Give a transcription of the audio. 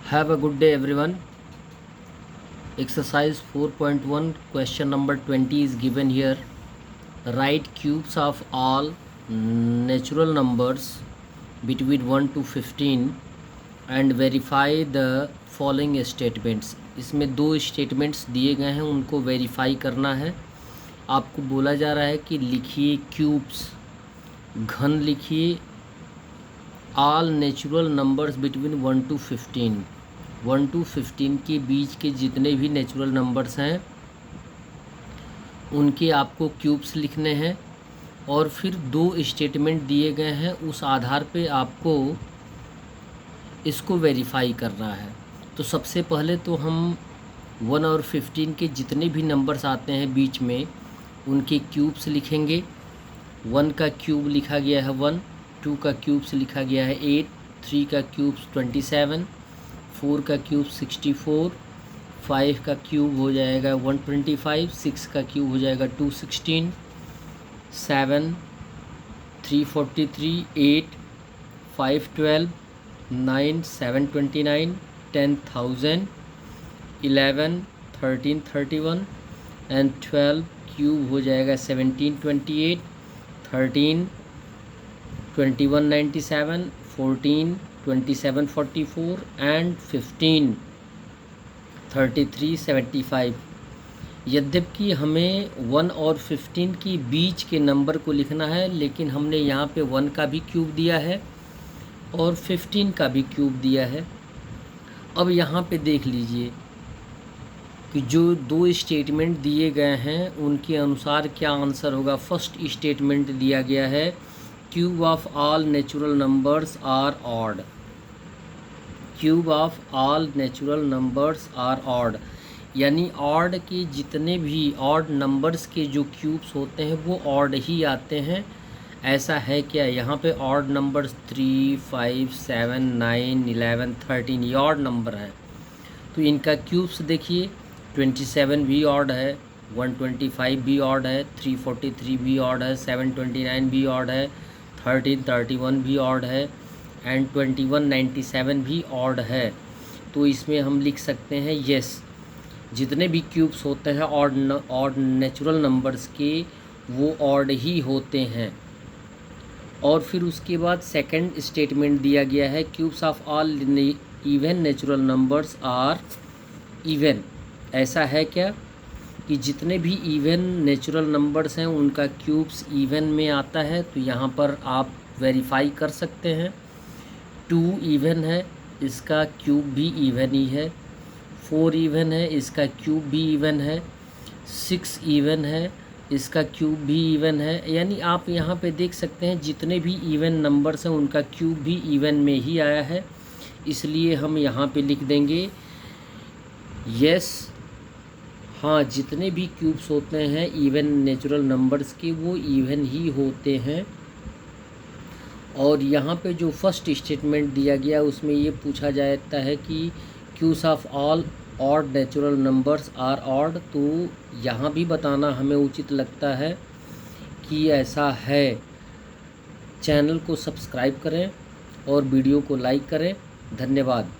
Have a good day everyone. Exercise 4.1 question number 20 is given here. Write cubes of all natural numbers between 1 to 15 and verify the following statements. इसमें दो statements दिए गए हैं, उनको verify करना है। आपको बोला जा रहा है कि लिखिए क्यूब्स, घन लिखिए all natural numbers between 1 to 15। 1 to 15 के बीच के जितने भी नेचुरल नंबर्स हैं उनके आपको क्यूब्स लिखने हैं और फिर दो स्टेटमेंट दिए गए हैं, उस आधार पे आपको इसको वेरीफाई करना है। तो सबसे पहले तो हम 1 और 15 के जितने भी नंबर्स आते हैं बीच में उनके क्यूब्स लिखेंगे। 1 का क्यूब लिखा गया है 1, 2 का क्यूब्स लिखा गया है 8, 3 का क्यूब्स 27, 4 का क्यूब 64, 5 का क्यूब हो जाएगा 125, 6 का क्यूब हो जाएगा 216, 7 343, 8 512, 9 729, 10 1000, 11 1331 एंड 12 क्यूब हो जाएगा 1728, 13 2197, 14 2744 एंड 15 3375। यद्यपि हमें 1 और 15 की बीच के नंबर को लिखना है, लेकिन हमने यहाँ पे 1 का भी क्यूब दिया है और 15 का भी क्यूब दिया है। अब यहाँ पे देख लीजिए कि जो दो स्टेटमेंट दिए गए हैं उनके अनुसार क्या आंसर होगा। फर्स्ट स्टेटमेंट दिया गया है cube of all natural numbers are odd. Cube of all natural numbers are odd, यानी ऑड के जितने भी ऑड नंबर्स के जो क्यूब्स होते हैं वो ऑड ही आते हैं। ऐसा है क्या? यहाँ पे ऑड नंबर्स 3 5 7 9 11 13 ये ऑड नंबर हैं, तो इनका क्यूब्स देखिए 27 भी ऑड है, 125 भी ऑड है, 343 भी ऑड है, 729 भी ऑड है, 1331 भी ऑड है एंड 2197 भी ऑड है। तो इसमें हम लिख सकते हैं यस, जितने भी क्यूब्स होते हैं ऑड नेचुरल नंबर्स के वो ऑड ही होते हैं। और फिर उसके बाद सेकंड स्टेटमेंट दिया गया है cubes of all even natural numbers are even. ऐसा है क्या कि जितने भी इवन नेचुरल नंबर्स हैं उनका क्यूब्स इवन में आता है। तो यहाँ पर आप वेरीफाई कर सकते हैं। 2 इवन है, इसका क्यूब भी इवन ही है। 4 इवन है, इसका क्यूब भी इवन है। 6 इवन है, इसका क्यूब भी इवन है। यानी आप यहाँ पे देख सकते हैं जितने भी इवन नंबर्स हैं उनका क्यूब भी इवन में ही आया है, इसलिए हम यहाँ पे लिख देंगे यस। हाँ, जितने भी क्यूब्स होते हैं इवन नेचुरल नंबर्स के वो इवन ही होते हैं। और यहाँ पे जो फर्स्ट स्टेटमेंट दिया गया उसमें ये पूछा जाता है कि cubes of all odd natural numbers are odd, तो यहाँ भी बताना हमें उचित लगता है कि ऐसा है। चैनल को सब्सक्राइब करें और वीडियो को लाइक करें। धन्यवाद।